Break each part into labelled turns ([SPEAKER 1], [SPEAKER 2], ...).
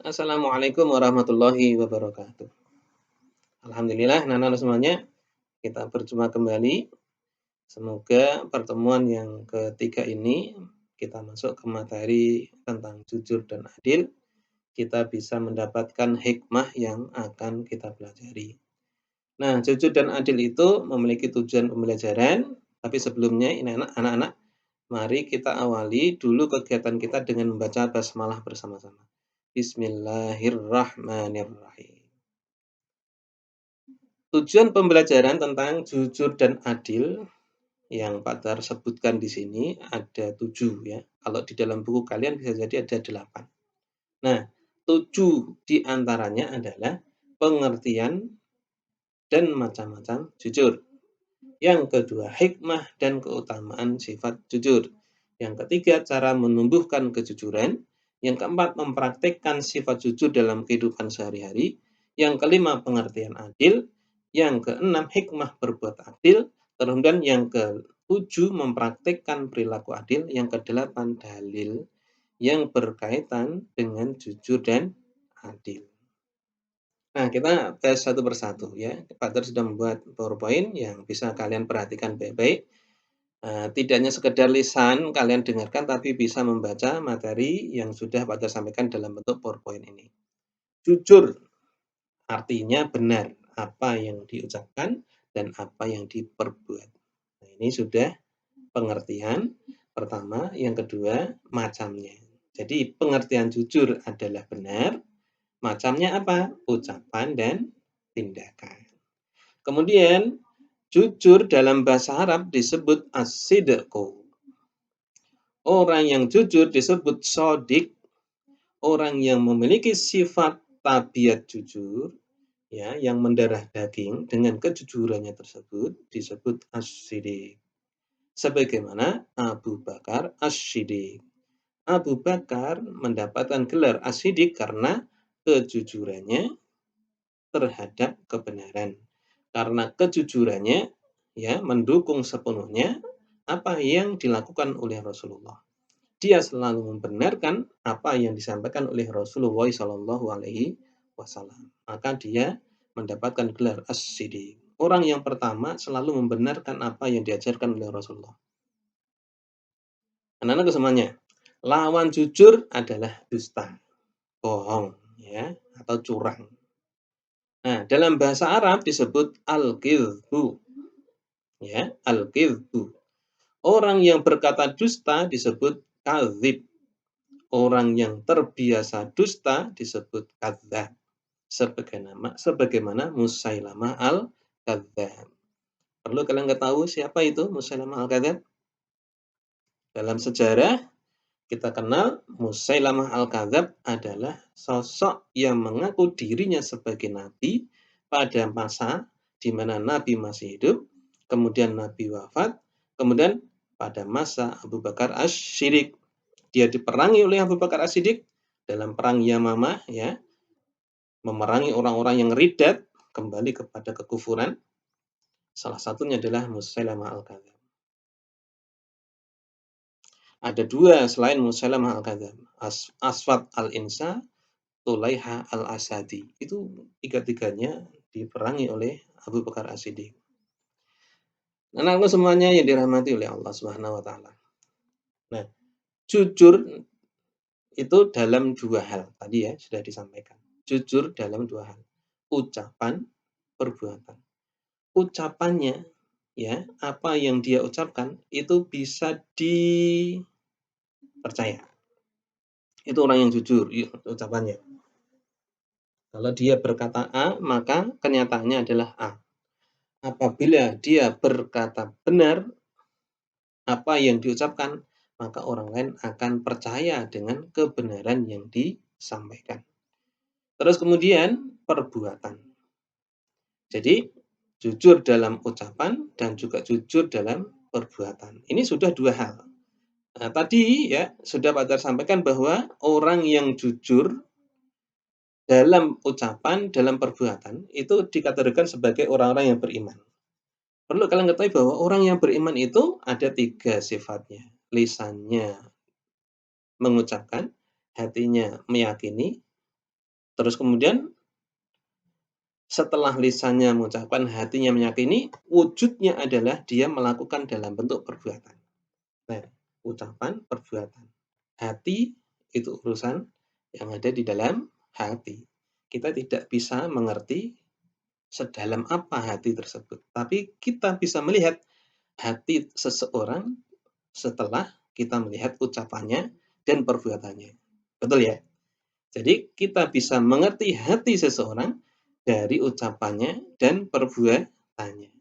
[SPEAKER 1] Assalamualaikum warahmatullahi wabarakatuh. Alhamdulillah, anak-anak semuanya, kita berjumpa kembali. Semoga pertemuan yang ketiga ini kita masuk ke materi tentang jujur dan adil. Kita bisa mendapatkan hikmah yang akan kita pelajari. Nah, jujur dan adil itu memiliki tujuan pembelajaran, tapi sebelumnya ini anak-anak, mari kita awali dulu kegiatan kita dengan membaca basmalah bersama-sama. Bismillahirrahmanirrahim. Tujuan pembelajaran tentang jujur dan adil yang Pak Dar sebutkan di sini ada 7 ya. Kalau di dalam buku kalian bisa jadi ada 8. Nah, 7 di antaranya adalah pengertian dan macam-macam jujur. Yang kedua, hikmah dan keutamaan sifat jujur. Yang ketiga, cara menumbuhkan kejujuran. Yang keempat, mempraktikkan sifat jujur dalam kehidupan sehari-hari. Yang kelima, pengertian adil. Yang keenam, hikmah berbuat adil. Kemudian yang ketujuh, mempraktikkan perilaku adil. Yang kedelapan, dalil yang berkaitan dengan jujur dan adil. Nah, kita tes satu persatu ya. Pak Dar sudah membuat PowerPoint yang bisa kalian perhatikan baik-baik. Tidak hanya sekedar lisan kalian dengarkan, tapi bisa membaca materi yang sudah Pak Dar sampaikan dalam bentuk PowerPoint ini. Jujur artinya benar apa yang diucapkan dan apa yang diperbuat. Nah, ini sudah pengertian pertama. Yang kedua, macamnya. Jadi pengertian jujur adalah benar, macamnya apa? Ucapan dan tindakan. Kemudian jujur dalam bahasa Arab disebut as-sidqu. Orang yang jujur disebut shadiq. Orang yang memiliki sifat tabiat jujur ya, yang mendarah daging dengan kejujurannya tersebut disebut as-siddiq. Sebagaimana Abu Bakar as-Siddiq. Abu Bakar mendapatkan gelar as-Siddiq karena kejujurannya terhadap kebenaran. Karena kejujurannya ya mendukung sepenuhnya apa yang dilakukan oleh Rasulullah. Dia selalu membenarkan apa yang disampaikan oleh Rasulullah Shallallahu Alaihi Wasallam. Maka dia mendapatkan gelar as-siddiq. Orang yang pertama selalu membenarkan apa yang diajarkan oleh Rasulullah. Anak-anak semuanya, lawan jujur adalah dusta, bohong, ya, atau curang. Nah, dalam bahasa Arab disebut al-kidhbu. Ya, al-kidhbu. Orang yang berkata dusta disebut kadzib. Orang yang terbiasa dusta disebut kadzdzab. Sebagaimana Musailamah al-Kadzdzab. Perlu kalian ketahui siapa itu Musailamah al-Kadzdzab? Dalam sejarah kita kenal Musailamah al-Kadzdzab adalah sosok yang mengaku dirinya sebagai nabi pada masa di mana Nabi masih hidup, kemudian Nabi wafat, kemudian pada masa Abu Bakar As-Siddiq. Dia diperangi oleh Abu Bakar As-Siddiq dalam perang Yamamah ya, memerangi orang-orang yang riddat kembali kepada kekufuran. Salah satunya adalah Musailamah al-Kadzdzab. Ada 2 selain Musailamah al-Kadzdzab, Aswad al-Insa, Tulaiha al-Asadi. Itu 3-tiganya diperangi oleh Abu Bakar As-Siddiq. Anak-anakku semuanya yang dirahmati oleh Allah Subhanahu wa taala. Nah, jujur itu dalam 2 hal. Tadi ya sudah disampaikan. Jujur dalam 2 hal. Ucapan, perbuatan. Ucapannya ya, apa yang dia ucapkan itu bisa dipercaya. Itu orang yang jujur ucapannya. Kalau dia berkata A, maka kenyataannya adalah A. Apabila dia berkata benar apa yang diucapkan, maka orang lain akan percaya dengan kebenaran yang disampaikan. Terus kemudian perbuatan. Jadi jujur dalam ucapan dan juga jujur dalam perbuatan. Ini sudah 2 hal. Nah, tadi ya sudah Pak Dar sampaikan bahwa orang yang jujur dalam ucapan, dalam perbuatan itu dikategorikan sebagai orang-orang yang beriman. Perlu kalian ketahui bahwa orang yang beriman itu ada 3 sifatnya. Lisannya mengucapkan, hatinya meyakini, Terus kemudian setelah lisannya mengucapkan, hatinya meyakini, wujudnya adalah dia melakukan dalam bentuk perbuatan. Nah, ucapan, perbuatan. Hati itu urusan yang ada di dalam hati. Kita tidak bisa mengerti sedalam apa hati tersebut, tapi kita bisa melihat hati seseorang setelah kita melihat ucapannya dan perbuatannya. Betul ya? Jadi kita bisa mengerti hati seseorang dari ucapannya dan perbuatannya.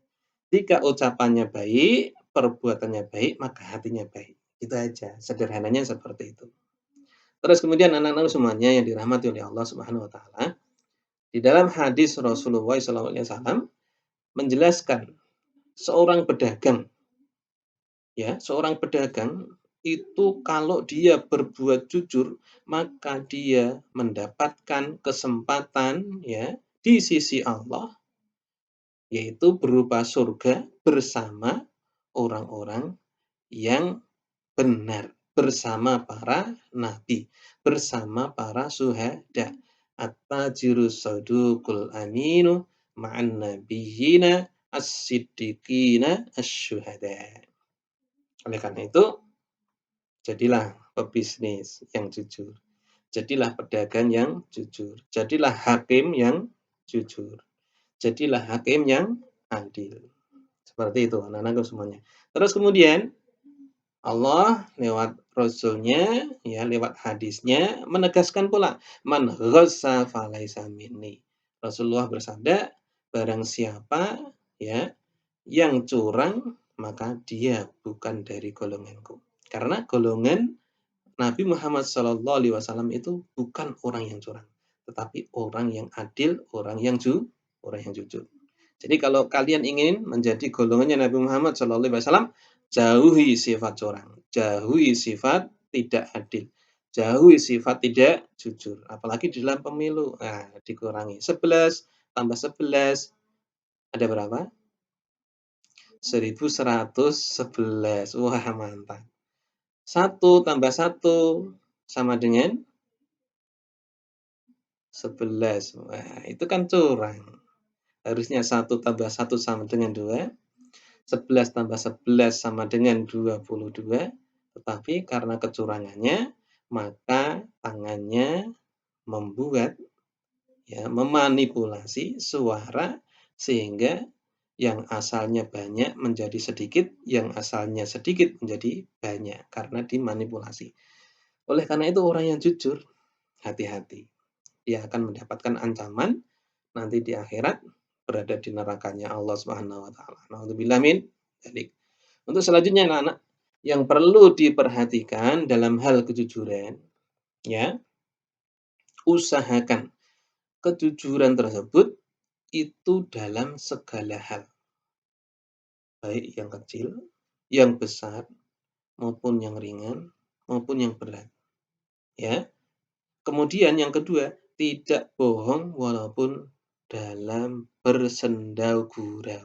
[SPEAKER 1] Jika ucapannya baik, perbuatannya baik, maka hatinya baik. Itu aja, sederhananya seperti itu. Terus kemudian anak-anak semuanya yang dirahmati oleh Allah Subhanahu wa taala, di dalam hadis Rasulullah SAW menjelaskan seorang pedagang, ya, seorang pedagang itu kalau dia berbuat jujur, maka dia mendapatkan kesempatan, ya, di sisi Allah, yaitu berupa surga bersama orang-orang yang benar, bersama para nabi, bersama para syuhada. At-tajiru saduqul aminu ma'an nabiyyina as-siddiqina asy-syuhada. Oleh karena itu, jadilah pebisnis yang jujur. Jadilah pedagang yang jujur. Jadilah hakim yang jujur. Jadilah hakim yang adil. Seperti itu anak-anakku semuanya. Terus kemudian Allah lewat Rasulnya, ya, lewat hadisnya menegaskan pula, man ghassa falaisa minni. Rasulullah bersabda, barang siapa, ya, yang curang, maka dia bukan dari golonganku. Karena golongan Nabi Muhammad SAW itu bukan orang yang curang, tetapi orang yang adil, orang yang jujur. Jadi kalau kalian ingin menjadi golongannya Nabi Muhammad SAW, jauhi sifat curang, jauhi sifat tidak adil, jauhi sifat tidak jujur. Apalagi di dalam pemilu, nah, dikurangi. 11 tambah 11, ada berapa? 1111. Wah, mantap. 1 tambah 1 sama dengan 11. Wah, itu kan curang. Harusnya 1 tambah 1 sama dengan 2. 11 tambah 11 sama dengan 22, tetapi karena kecurangannya, maka tangannya membuat, ya, memanipulasi suara sehingga yang asalnya banyak menjadi sedikit, yang asalnya sedikit menjadi banyak karena dimanipulasi. Oleh karena itu orang yang jujur, hati-hati. Dia akan mendapatkan ancaman nanti di akhirat berada di nerakanya Allah Subhanahu wa taala. Nauzubillah min dzalik. Untuk selanjutnya anak-anak yang perlu diperhatikan dalam hal kejujuran, ya, usahakan kejujuran tersebut itu dalam segala hal, baik yang kecil, yang besar, maupun yang ringan, maupun yang berat, ya. Kemudian yang kedua, tidak bohong walaupun dalam bersendau gurau.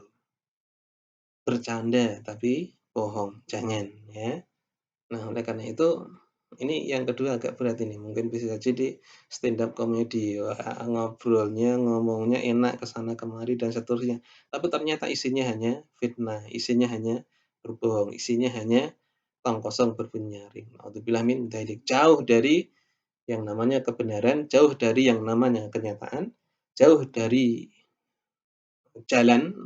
[SPEAKER 1] Bercanda tapi bohong, jangan, ya. Nah, oleh karena itu, ini yang kedua agak berat ini, mungkin bisa jadi stand up comedy, wah, ngobrolnya, ngomongnya enak ke sana kemari dan seterusnya, tapi ternyata isinya hanya fitnah, isinya hanya berbohong, isinya hanya tong kosong berbunyi nyaring. Naudzubillah min dzalik. Jauh dari yang namanya kebenaran, jauh dari yang namanya kenyataan, jauh dari jalan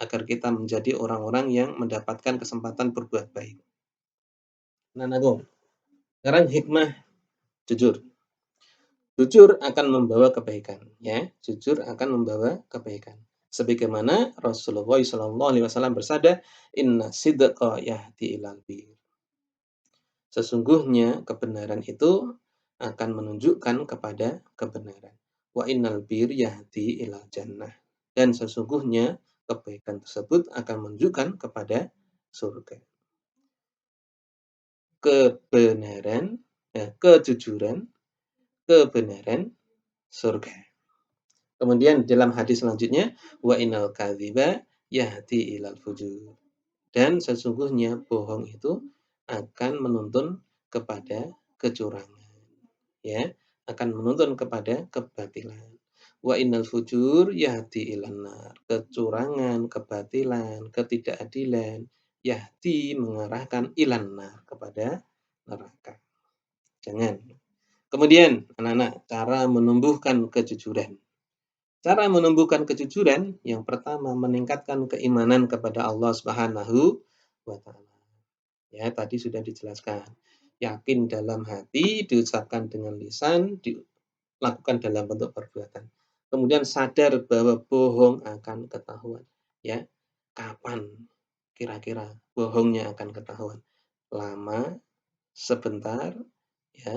[SPEAKER 1] agar kita menjadi orang-orang yang mendapatkan kesempatan berbuat baik. Nah, Agung, sekarang hikmah jujur. Jujur akan membawa kebaikan, ya. Jujur akan membawa kebaikan. Sebagaimana Rasulullah SAW bersabda, Inna sidqa yahdi ilal bir. Sesungguhnya kebenaran itu akan menunjukkan kepada kebenaran. Wa innal bir yahdi ilal jannah. Dan sesungguhnya kebaikan tersebut akan menunjukkan kepada surga. Kebenaran, kejujuran, kebenaran, surga. Kemudian dalam hadis selanjutnya, wa innal kadhiba yahdi ilal fujur. Dan sesungguhnya bohong itu akan menuntun kepada kecurangan. Ya, akan menuntun kepada kebatilan. Wa innal fujur yahdi ilan nar. Kecurangan, kebatilan, ketidakadilan yahdi mengarahkan ilan nar kepada neraka. Jangan. Kemudian anak-anak, cara menumbuhkan kejujuran. Cara menumbuhkan kejujuran yang pertama meningkatkan keimanan kepada Allah Subhanahu wa taala. Ya, tadi sudah dijelaskan. Yakin dalam hati, diucapkan dengan lisan, dilakukan dalam bentuk perbuatan. Kemudian sadar bahwa bohong akan ketahuan. Ya, kapan kira-kira bohongnya akan ketahuan? Lama, sebentar, ya,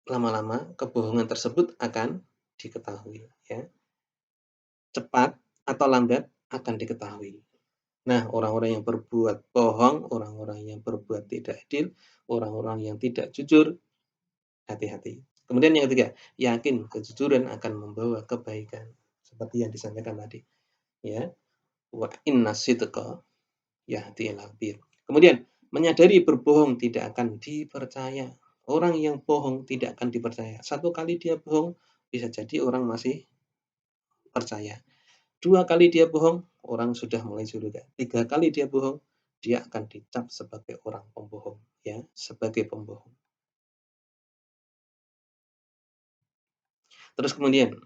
[SPEAKER 1] lama-lama kebohongan tersebut akan diketahui. Ya, cepat atau lambat akan diketahui. Nah, orang-orang yang berbuat bohong, orang-orang yang berbuat tidak adil, orang-orang yang tidak jujur, hati-hati. Kemudian yang ketiga, yakin kejujuran akan membawa kebaikan. Seperti yang disampaikan tadi. Ya, wa inna sidqa yahdi ilal bir. Kemudian, menyadari berbohong tidak akan dipercaya. Orang yang bohong tidak akan dipercaya. Satu kali dia bohong, bisa jadi orang masih percaya. 2 kali dia bohong, orang sudah mulai curiga. 3 kali dia bohong, dia akan dicap sebagai orang pembohong, ya, sebagai pembohong. Terus kemudian,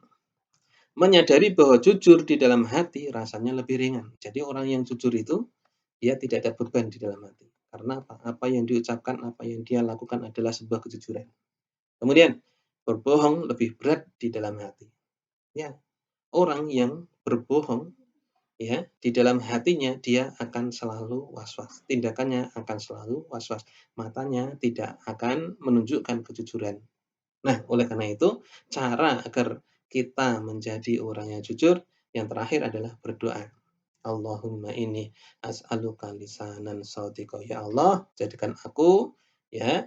[SPEAKER 1] menyadari bahwa jujur di dalam hati rasanya lebih ringan. Jadi orang yang jujur itu, dia tidak ada beban di dalam hati. Karena apa? Apa yang diucapkan, apa yang dia lakukan adalah sebuah kejujuran. Kemudian, berbohong lebih berat di dalam hati. Ya, orang yang berbohong, ya, di dalam hatinya dia akan selalu was-was. Tindakannya akan selalu was-was. Matanya tidak akan menunjukkan kejujuran. Nah, oleh karena itu, cara agar kita menjadi orang yang jujur, yang terakhir adalah berdoa. Allahumma inni as'aluka lisanan shadiqa. Ya Allah, jadikan aku, ya,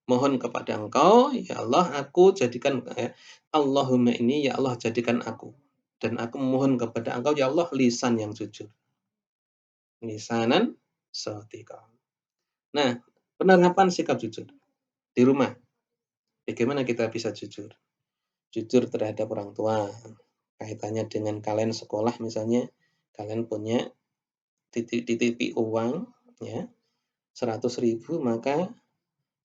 [SPEAKER 1] mohon kepada Engkau, ya Allah, aku jadikan, Allahumma ini, ya Allah, jadikan aku. Dan aku memohon kepada Engkau, ya Allah, lisan yang jujur. Lisanan shadiqa. Nah, penerapan sikap jujur di rumah. Bagaimana kita bisa jujur? Jujur terhadap orang tua. Kaitannya dengan kalian sekolah misalnya, kalian punya dititipi uang, ya, 100.000, maka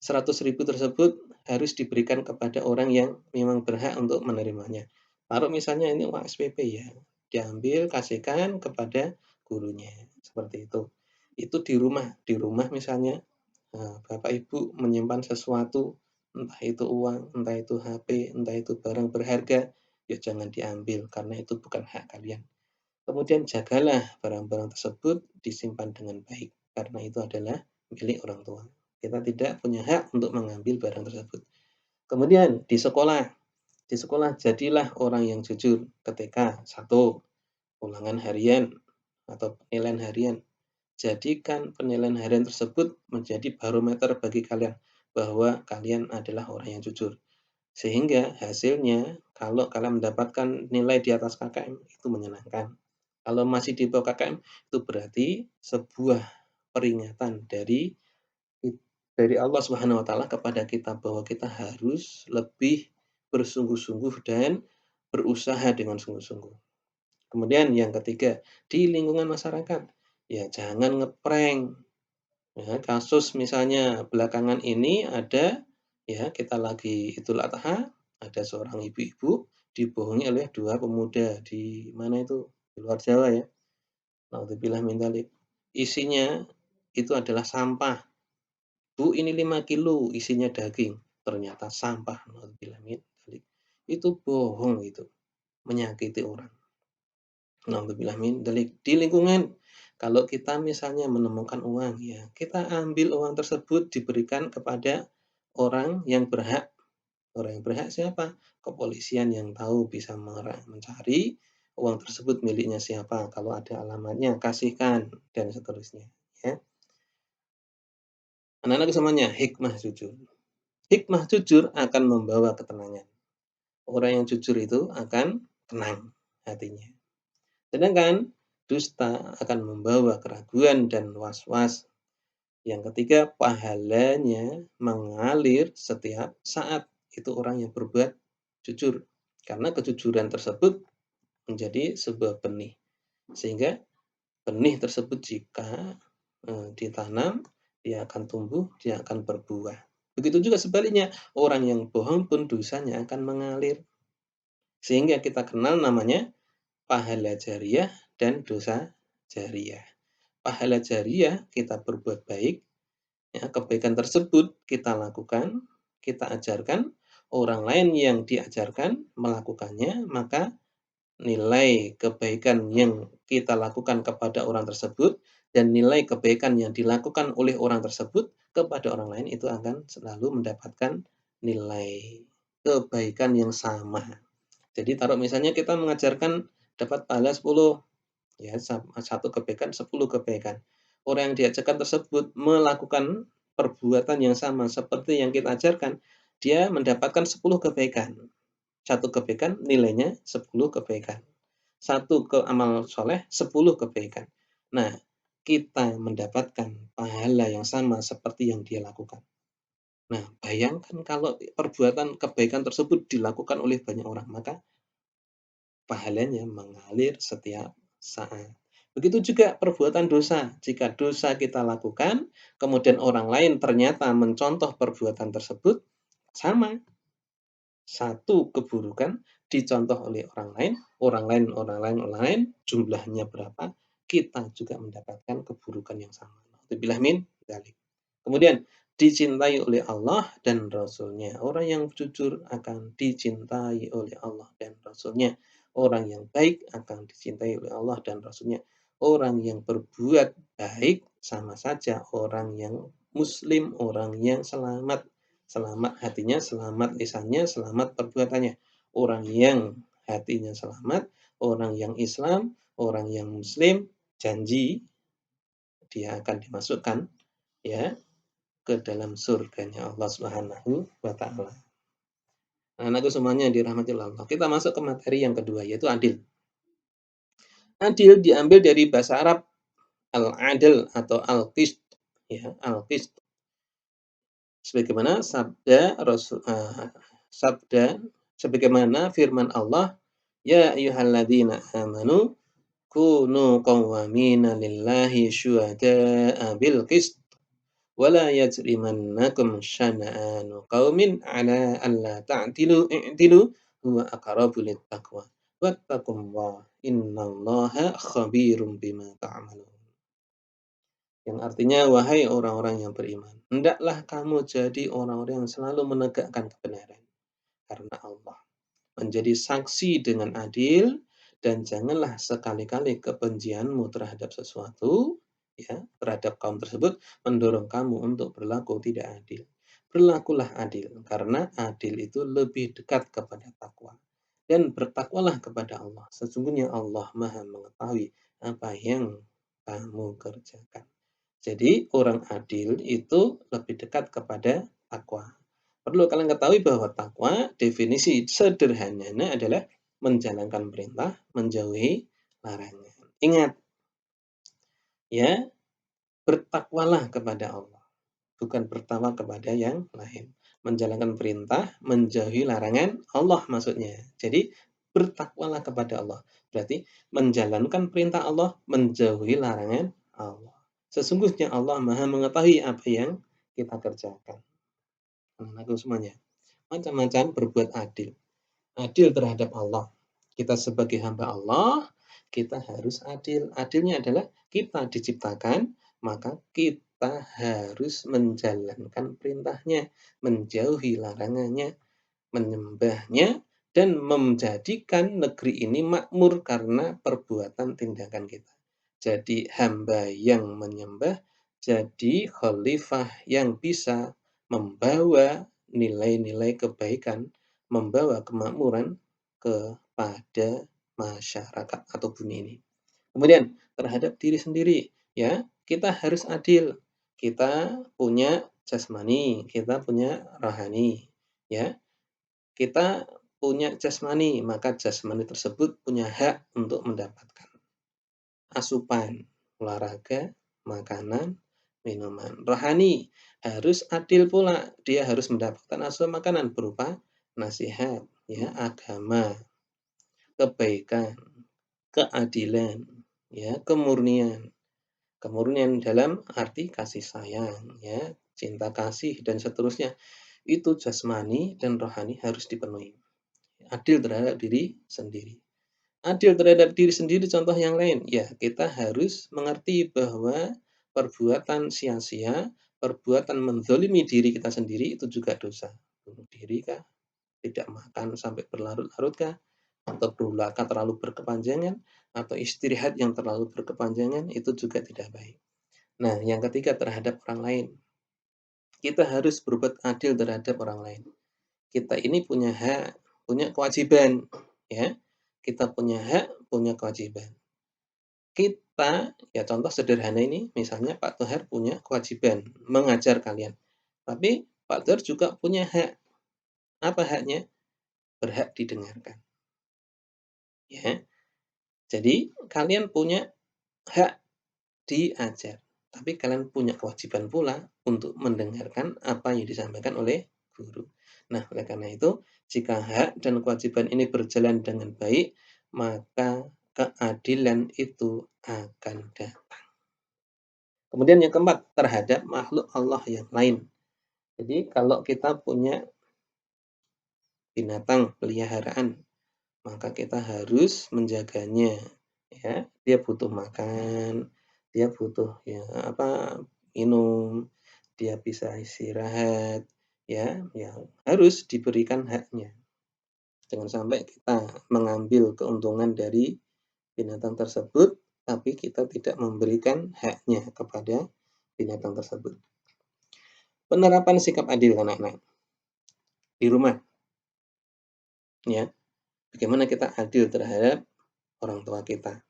[SPEAKER 1] 100.000 tersebut harus diberikan kepada orang yang memang berhak untuk menerimanya. Taruh misalnya ini uang SPP, ya, diambil kasihkan kepada gurunya, seperti itu. Itu di rumah misalnya, Bapak Ibu menyimpan sesuatu, entah itu uang, entah itu HP, entah itu barang berharga, ya jangan diambil karena itu bukan hak kalian. Kemudian jagalah barang-barang tersebut disimpan dengan baik karena itu adalah milik orang tua. Kita tidak punya hak untuk mengambil barang tersebut. Kemudian di sekolah jadilah orang yang jujur ketika satu, ulangan harian atau penilaian harian. Jadikan penilaian harian tersebut menjadi barometer bagi kalian bahwa kalian adalah orang yang jujur. Sehingga hasilnya kalau kalian mendapatkan nilai di atas KKM itu menyenangkan. Kalau masih di bawah KKM itu berarti sebuah peringatan dari Allah Subhanahu wa taala kepada kita bahwa kita harus lebih bersungguh-sungguh dan berusaha dengan sungguh-sungguh. Kemudian yang ketiga, di lingkungan masyarakat, ya jangan ngeprank. Ya, kasus misalnya belakangan ini ada, ya, kita lagi Idul Adha, ada seorang ibu-ibu dibohongi oleh 2 pemuda di mana itu, di luar Jawa, ya. Naudzubillah min dzalik. Isinya itu adalah sampah. Bu, ini 5 kilo isinya daging. Ternyata sampah. Naudzubillah min dzalik. Itu bohong itu, menyakiti orang. Naudzubillah min dzalik. Di lingkungan, kalau kita misalnya menemukan uang, ya, kita ambil uang tersebut diberikan kepada orang yang berhak. Orang yang berhak siapa? Kepolisian yang tahu bisa mencari uang tersebut miliknya siapa. Kalau ada alamatnya, kasihkan, dan seterusnya. Ya. Anak-anak semuanya, hikmah jujur. Hikmah jujur akan membawa ketenangan. Orang yang jujur itu akan tenang hatinya. Sedangkan dusta akan membawa keraguan dan was-was. Yang ketiga, pahalanya mengalir setiap saat. Itu orang yang berbuat jujur. Karena kejujuran tersebut menjadi sebuah benih. Sehingga benih tersebut jika ditanam, dia akan tumbuh, dia akan berbuah. Begitu juga sebaliknya, orang yang bohong pun dosanya akan mengalir. Sehingga kita kenal namanya pahala jariyah dan dosa jariyah. Pahala jariyah kita berbuat baik, ya, kebaikan tersebut kita lakukan, kita ajarkan, orang lain yang diajarkan melakukannya, maka nilai kebaikan yang kita lakukan kepada orang tersebut dan nilai kebaikan yang dilakukan oleh orang tersebut kepada orang lain itu akan selalu mendapatkan nilai kebaikan yang sama. Jadi taruh misalnya kita mengajarkan dapat pahala 10, ya, satu kebaikan 10 kebaikan. Orang yang diajarkan tersebut melakukan perbuatan yang sama seperti yang kita ajarkan, dia mendapatkan 10 kebaikan. Satu kebaikan nilainya 10 kebaikan. Satu amal soleh 10 kebaikan. Nah, kita mendapatkan pahala yang sama seperti yang dia lakukan. Nah, bayangkan kalau perbuatan kebaikan tersebut dilakukan oleh banyak orang, maka pahalanya mengalir setiap saat. Begitu juga perbuatan dosa. Jika dosa kita lakukan, kemudian orang lain ternyata mencontoh perbuatan tersebut, sama. Satu keburukan dicontoh oleh orang lain, jumlahnya berapa, kita juga mendapatkan keburukan yang sama. Nauzubillah min dzalik. Kemudian dicintai oleh Allah dan Rasul-Nya. Orang yang jujur akan dicintai oleh Allah dan Rasul-Nya. Orang yang baik akan dicintai oleh Allah dan Rasul-Nya. Orang yang berbuat baik sama saja orang yang muslim, orang yang selamat. Selamat hatinya, selamat lisannya, selamat perbuatannya. Orang yang hatinya selamat, orang yang Islam, orang yang muslim, janji dia akan dimasukkan, ya, ke dalam surganya Allah Subhanahu wa taala. Anakku semuanya dirahmati Allah. Kita masuk ke materi yang kedua yaitu adil. Adil diambil dari bahasa Arab al-adl atau al-qist, ya, al-qist. Sebagaimana sabda sebagaimana firman Allah, "Ya ayyuhalladzina amanu kunu qawwamina lillahi syuhada'a bil qist wa la yajrimannakum syana'anu qaumin 'ala alla ta'dilu i'dilu huwa aqrabu littaqwa wattaqullaha innallaha khabirum bima ta'malun." Yang artinya, wahai orang-orang yang beriman, hendaklah kamu jadi orang-orang yang selalu menegakkan kebenaran karena Allah. Menjadi saksi dengan adil dan janganlah sekali-kali kebencianmu terhadap sesuatu, ya, terhadap kaum tersebut mendorong kamu untuk berlaku tidak adil. Berlakulah adil karena adil itu lebih dekat kepada takwa. Dan bertakwalah kepada Allah. Sesungguhnya Allah Maha mengetahui apa yang kamu kerjakan. Jadi orang adil itu lebih dekat kepada takwa. Perlu kalian ketahui bahwa takwa definisi sederhananya adalah menjalankan perintah, menjauhi larangan. Ingat, ya, bertakwalah kepada Allah, bukan bertakwa kepada yang lain. Menjalankan perintah, menjauhi larangan Allah maksudnya. Jadi bertakwalah kepada Allah. Berarti menjalankan perintah Allah, menjauhi larangan Allah. Sesungguhnya Allah Maha mengetahui apa yang kita kerjakan. Anakku semuanya, macam-macam berbuat adil. Adil terhadap Allah. Kita sebagai hamba Allah, kita harus adil. Adilnya adalah kita diciptakan, maka kita harus menjalankan perintahnya, menjauhi larangannya, menyembahnya, dan menjadikan negeri ini makmur karena perbuatan tindakan kita. Jadi hamba yang menyembah, jadi khalifah yang bisa membawa nilai-nilai kebaikan, membawa kemakmuran kepada masyarakat atau bumi ini. Kemudian terhadap diri sendiri, ya, kita harus adil. Kita punya jasmani, kita punya rohani, ya. Kita punya jasmani, maka jasmani tersebut punya hak untuk mendapatkan asupan, olahraga, makanan, minuman. Rohani harus adil pula, dia harus mendapatkan asupan makanan berupa nasihat, ya, agama, kebaikan, keadilan, ya, kemurnian. Kemurnian dalam arti kasih sayang, ya, cinta kasih dan seterusnya. Itu jasmani dan rohani harus dipenuhi. Adil terhadap diri sendiri. Adil terhadap diri sendiri contoh yang lain, ya kita harus mengerti bahwa perbuatan sia-sia, perbuatan menzolimi diri kita sendiri itu juga dosa. Bunuh diri kah? Tidak makan sampai berlarut-larut kah? Atau berulah terlalu berkepanjangan? Atau istirahat yang terlalu berkepanjangan? Itu juga tidak baik. Nah, yang ketiga terhadap orang lain. Kita harus berbuat adil terhadap orang lain. Kita ini punya hak, punya kewajiban, ya. Kita punya hak, punya kewajiban. Kita, ya contoh sederhana ini, misalnya Pak Tohar punya kewajiban mengajar kalian. Tapi Pak Tohar juga punya hak. Apa haknya? Berhak didengarkan. Ya. Jadi kalian punya hak diajar. Tapi kalian punya kewajiban pula untuk mendengarkan apa yang disampaikan oleh guru. Nah, oleh karena itu, jika hak dan kewajiban ini berjalan dengan baik, maka keadilan itu akan datang. Kemudian yang keempat, terhadap makhluk Allah yang lain. Jadi kalau kita punya binatang peliharaan, maka kita harus menjaganya, ya. Dia butuh makan, dia butuh ya apa, minum, dia bisa istirahat, ya, yang harus diberikan haknya. Jangan sampai kita mengambil keuntungan dari binatang tersebut, tapi kita tidak memberikan haknya kepada binatang tersebut. Penerapan sikap adil anak-anak di rumah, ya. Bagaimana kita adil terhadap orang tua kita.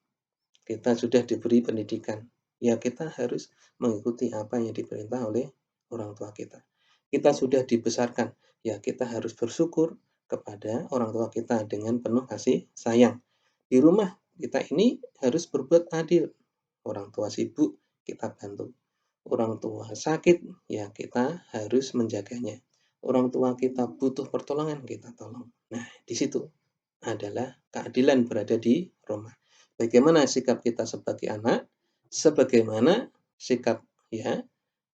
[SPEAKER 1] Kita sudah diberi pendidikan, ya kita harus mengikuti apa yang diperintah oleh orang tua kita. Kita sudah dibesarkan, ya kita harus bersyukur kepada orang tua kita dengan penuh kasih sayang. Di rumah kita ini harus berbuat adil. Orang tua sibuk, kita bantu. Orang tua sakit, ya kita harus menjaganya. Orang tua kita butuh pertolongan, kita tolong. Nah, di situ adalah keadilan berada di rumah. Bagaimana sikap kita sebagai anak, sebagaimana sikap ya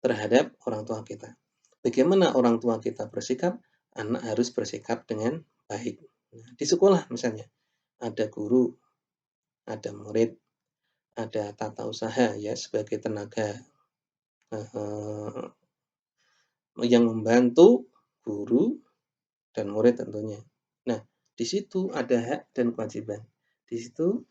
[SPEAKER 1] terhadap orang tua kita. Bagaimana orang tua kita bersikap, anak harus bersikap dengan baik. Nah, di sekolah misalnya, ada guru, ada murid, ada tata usaha ya sebagai tenaga yang membantu guru dan murid tentunya. Nah, di situ ada hak dan kewajiban. Di situ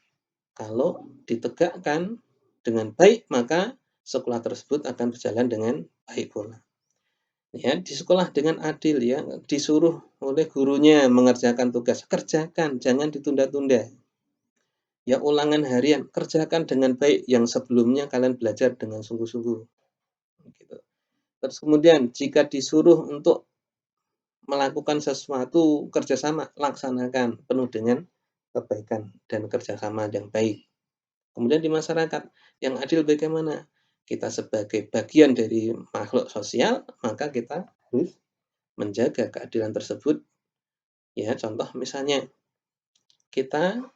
[SPEAKER 1] kalau ditegakkan dengan baik, maka sekolah tersebut akan berjalan dengan baik pula. Ya, di sekolah dengan adil ya, disuruh oleh gurunya mengerjakan tugas, kerjakan, jangan ditunda-tunda. Ya, ulangan harian, kerjakan dengan baik yang sebelumnya kalian belajar dengan sungguh-sungguh. Gitu. Terus kemudian jika disuruh untuk melakukan sesuatu kerjasama, laksanakan penuh dengan kebaikan dan kerjasama yang baik. Kemudian di masyarakat yang adil bagaimana? Kita sebagai bagian dari makhluk sosial, maka kita harus menjaga keadilan tersebut. Ya, contoh misalnya kita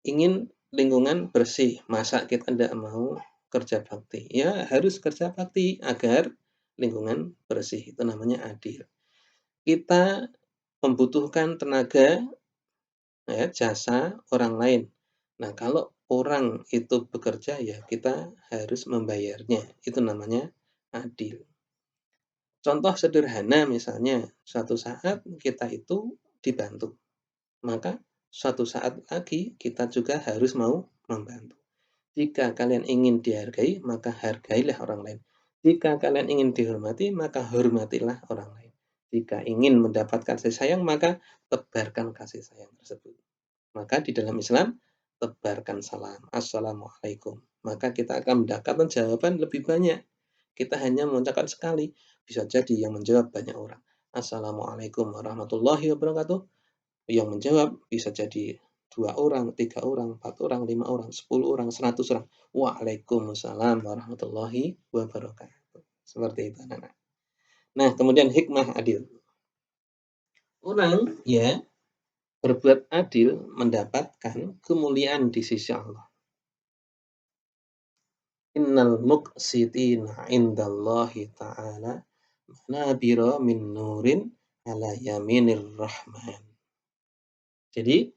[SPEAKER 1] ingin lingkungan bersih, masa kita tidak mau kerja bakti? Ya, harus kerja bakti agar lingkungan bersih. Itu namanya adil. Kita membutuhkan tenaga, ya, jasa orang lain. Nah, kalau orang itu bekerja, ya kita harus membayarnya. Itu namanya adil. Contoh sederhana misalnya, suatu saat kita itu dibantu, maka suatu saat lagi kita juga harus mau membantu. Jika kalian ingin dihargai, maka hargailah orang lain. Jika kalian ingin dihormati, maka hormatilah orang lain. Jika ingin mendapatkan kasih sayang, maka tebarkan kasih sayang tersebut. Maka di dalam Islam, tebarkan salam. Assalamualaikum. Maka kita akan mendapatkan jawaban lebih banyak. Kita hanya mengucapkan sekali, bisa jadi yang menjawab banyak orang. Assalamualaikum warahmatullahi wabarakatuh. Yang menjawab bisa jadi 2 orang, 3 orang, 4 orang, 5 orang, 10 orang, 100 orang. Waalaikumsalam warahmatullahi wabarakatuh. Seperti itu anak-anak. Nah, kemudian hikmah adil. Orang ya berbuat adil mendapatkan kemuliaan di sisi Allah. Innal muqsitina indallahi ta'ala manabira min nurin ala yaminir rahman. Jadi,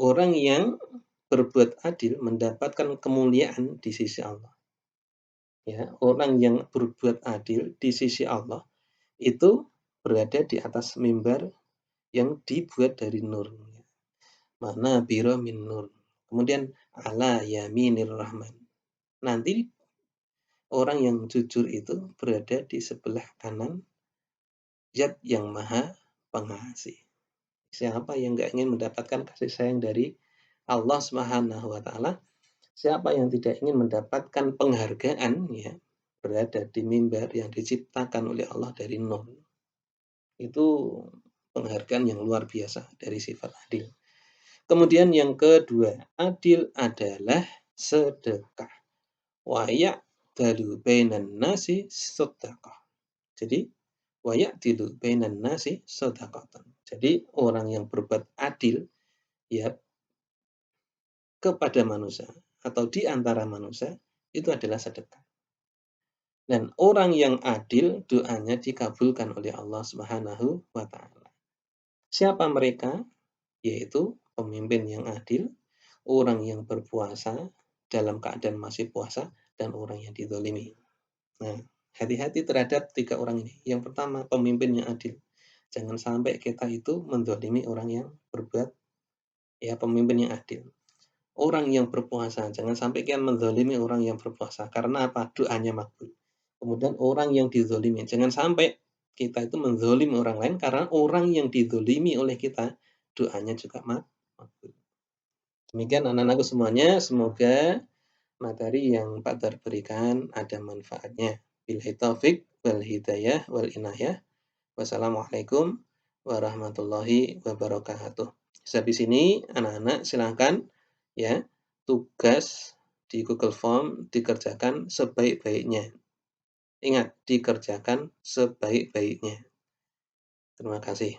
[SPEAKER 1] orang yang berbuat adil mendapatkan kemuliaan di sisi Allah. Ya, orang yang berbuat adil di sisi Allah itu berada di atas mimbar yang dibuat dari nur. Mana biro min nur. Kemudian ala yaminir rahman. Nanti orang yang jujur itu berada di sebelah kanan Zat yang Maha Pengasih. Siapa yang nggak ingin mendapatkan kasih sayang dari Allah Subhanahu wa taala? Siapa yang tidak ingin mendapatkan penghargaan ya, berada di mimbar yang diciptakan oleh Allah dari nol. Itu penghargaan yang luar biasa dari sifat adil. Kemudian yang kedua, adil adalah sedekah. Wa ya'dalu bainan nasi sedekah. Jadi wa ya'dilu bainan nasi sedekatan. Jadi orang yang berbuat adil ya kepada manusia atau di antara manusia itu adalah sedekah. Dan orang yang adil doanya dikabulkan oleh Allah Subhanahu wa taala. Siapa mereka? Yaitu pemimpin yang adil, orang yang berpuasa dalam keadaan masih puasa, dan orang yang dizalimi. Nah, hati-hati terhadap tiga orang ini. Yang pertama, pemimpin yang adil. Jangan sampai kita itu menzalimi orang yang berbuat ya pemimpin yang adil. Orang yang berpuasa, jangan sampai kita menzalimi orang yang berpuasa. Karena apa? Doanya makbul. Kemudian orang yang dizalimi, jangan sampai kita itu menzalimi orang lain karena orang yang dizalimi oleh kita doanya juga makbul. Demikian anak-anakku semuanya, semoga materi yang Pak Dar berikan ada manfaatnya. Billahi taufik wal hidayah wal inayah. Wassalamualaikum warahmatullahi wabarakatuh. Habis ini anak-anak silahkan ya tugas di Google Form dikerjakan sebaik-baiknya. Ingat, dikerjakan sebaik-baiknya. Terima kasih.